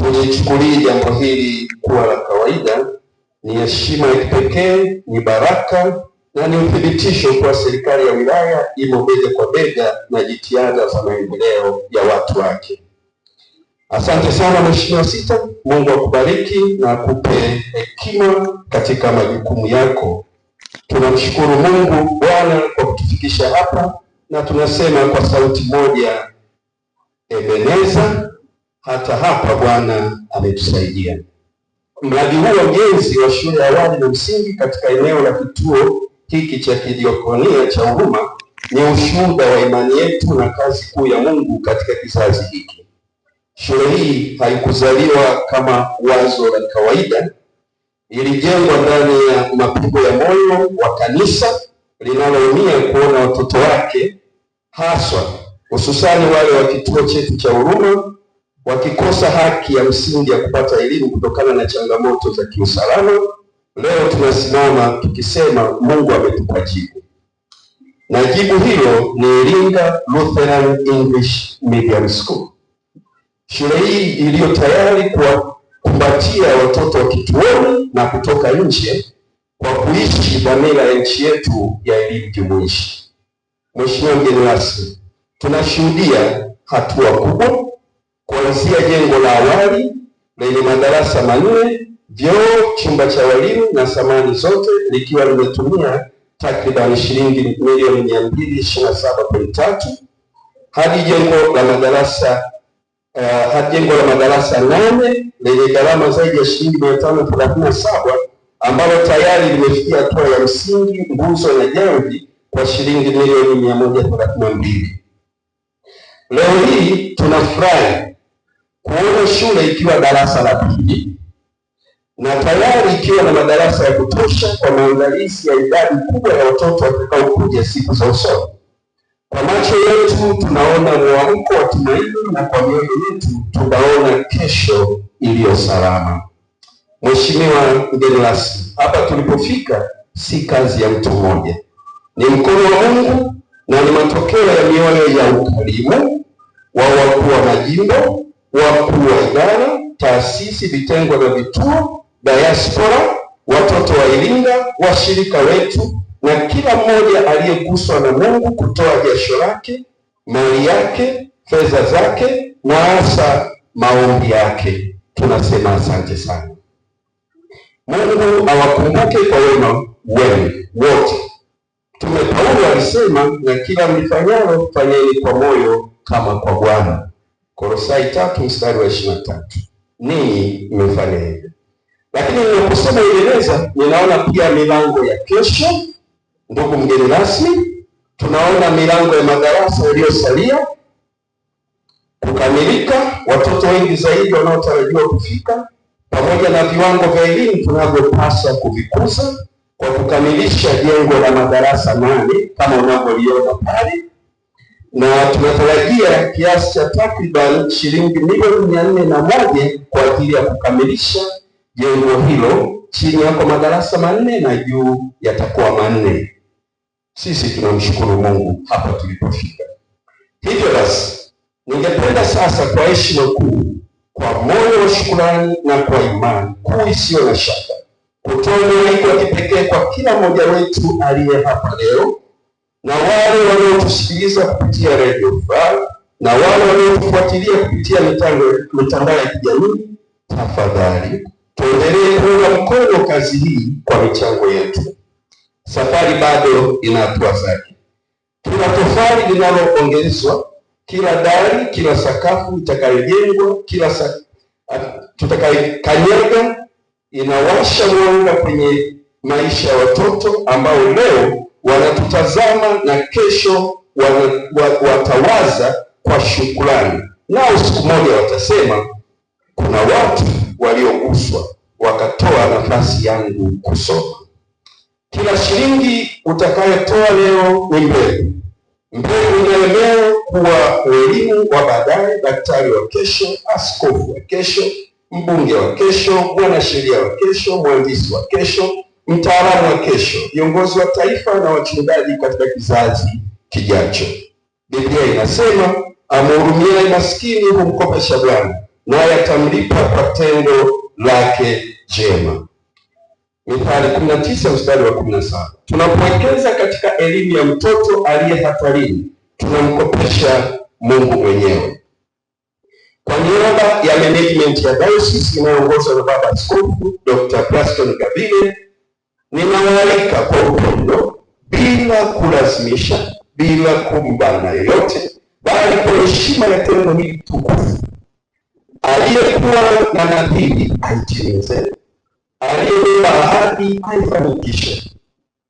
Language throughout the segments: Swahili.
Hatulichukulii jambo hili kuwa la kawaida. Ni heshima ya kipekee, ni baraka na ni uthibitisho kuwa serikali ya wilaya imo bega kwa bega na jitihada za maendeleo ya watu wake. Asante sana Mheshimiwa Sita, Mungu akubariki na akupe hekima katika majukumu yako. Tunamshukuru Mungu Bwana kwa kutufikisha hapa, na tunasema kwa sauti moja, Ebeneza, hata hapa Bwana ametusaidia. Mradi huu wa ujenzi wa shule ya awali na msingi katika eneo la kituo hiki cha kidiokonia cha Huruma ni ushuhuda wa imani yetu na kazi kuu ya Mungu katika kizazi hiki. Shule hii haikuzaliwa kama wazo la kawaida. Ilijengwa ndani ya mapigo ya moyo wa kanisa linaloumia kuona watoto wake, haswa hususani wale wa kituo chetu cha Huruma, wakikosa haki ya msingi ya kupata elimu kutokana na changamoto za kiusalama. Leo tunasimama tukisema Mungu ametupa jibu, na jibu hilo ni Iringa Lutheran English Medium School. Shule hii iliyo tayari kuwakumbatia watoto wa kituoni na kutoka nje kwa kuishi dhamira ya nchi yetu ya elimu jumuishi. Mheshimiwa mgeni rasmi, tunashuhudia hatua kubwa kuanzia jengo la awali lenye madarasa 4, vyoo, chumba cha walimu na samani zote likiwa limetumia takriban shilingi milioni 227.3 hadi jengo la madarasa 8 lenye gharama zaidi ya shilingi 537 ambalo tayari limefikia hatua ya msingi, nguzo na jamvi kwa shilingi milioni 132. Leo hii tunafurahi kuona shule ikiwa darasa la pili na tayari ikiwa na madarasa ya kutosha kwa maandalizi ya idadi kubwa ya watoto watakaokuja siku za usoni. Kwa macho yetu tunaona mwamko wa tumaini na kwa mioyo yetu tunaona kesho iliyo salama. Mheshimiwa mgeni rasmi, hapa tulipofika si kazi ya mtu mmoja, ni mkono wa Mungu na ni matokeo ya mioyo ya ukarimu wa wakuu wa majimbo, wakuu wa idara, taasisi, vitengo na vituo, diaspora, watoto wa Iringa, washirika wetu na kila mmoja aliyeguswa na Mungu kutoa jasho lake, mali yake, fedha zake na hasa maombi yake. Tunasema asante sana. Mungu awakumbuke kwa wema wenu wote. Mtume Paulo alisema, na kila mlifanyalo fanyeni kwa moyo kama kwa Bwana. Kolosai 3:23. Ninyi mmefanya hivyo. Lakini ninaposema Ebeneza, ninaona pia milango ya kesho. Ndugu mgeni rasmi, tunaona milango ya madarasa yaliyosalia kukamilika, watoto wengi zaidi wanaotarajiwa kufika, pamoja na viwango vya elimu tunavyopaswa kuvikuza kwa kukamilisha jengo la madarasa 8 kama unavyoliona pale, na tunatarajia kiasi cha takriban shilingi milioni 401 kwa ajili ya kukamilisha jengo hilo. Chini yako madarasa 4 na juu yatakuwa 4. Sisi tunamshukuru Mungu hapa tulipofika. Hivyo basi, ningependa sasa kwa heshima kuu, kwa moyo wa shukrani na kwa imani kuu isiyo na shaka, kutoa mwaliko wa kipekee kwa kila mmoja wetu aliye hapa leo, na wale wanaotusikiliza kupitia Radio Furaha na wale wanaotufuatilia kupitia mitandao ya kijamii. Tafadhali tuendelee kuunga mkono kazi hii kwa michango yetu. Safari bado ina hatua zake. Kila tofali linaloongezwa, kila dari, kila sakafu itakayojengwa, kila tutakayokanyaga inawasha mwanga kwenye maisha ya watoto ambao leo wanatutazama na kesho watawaza kwa shukrani. Nao siku moja watasema, kuna watu walioguswa wakatoa nafasi yangu kusoma. Kila shilingi utakayotoa leo ni mbegu. Mbegu inayoenea kuwa elimu wa baadaye, daktari wa kesho, askofu wa kesho, mbunge wa kesho, mwanasheria wa kesho, mhandisi wa kesho, mtaalamu wa kesho, viongozi wa taifa na wachungaji katika kizazi kijacho. Biblia inasema, amhurumiaye maskini humkopesha Bwana, naye atamlipa kwa tendo lake jema. Mithali 19 mstari wa 17. Tunapowekeza katika elimu ya mtoto aliye hatarini, tunamkopesha Mungu mwenyewe. Kwa niaba ya management ya dayosisi inayoongozwa na Baba Askofu Dr. Plaston Gabile, ninawaalika kwa upendo, bila kulazimisha, bila kumbana yoyote, bali kwa heshima ya tendo hili tukufu. Aliyekuwa na nadhiri aitimize, aliyebeba ahadi aifanikishe,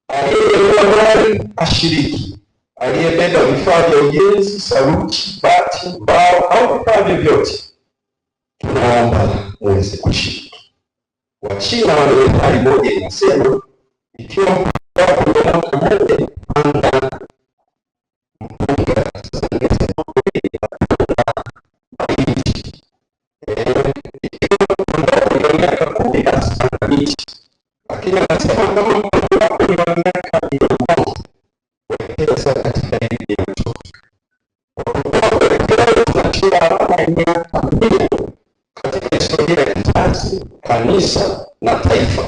aliyebeba mali ashiriki, aliyebeba vifaa vya ujenzi, saruji, bati, mbao au vifaa vyovyote, tunaomba muweze kushiriki. Wachina wana methali moja inasema, ikiwa mwaka moja panda mpunga miaka 10 asipanda miti, lakini anasema kama mtoto wako ni wa miaka 100, wekeza katika elimu ya mtoto. Tunachora alama ya miaka 100 katika historia ya kizazi, kanisa na taifa.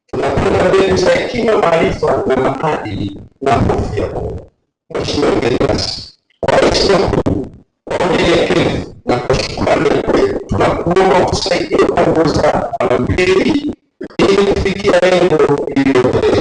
Tunapanda mbegu za hekima, maarifa na maadili na hofu ya Mungu. Mheshimiwa mgeni rasmi, kwa heshima kuu, kwa unyenyekevu na kwa shukrani kwetu, tunakuomba utusaidie kuongoza mara mbili ili kufikia lengo hilo.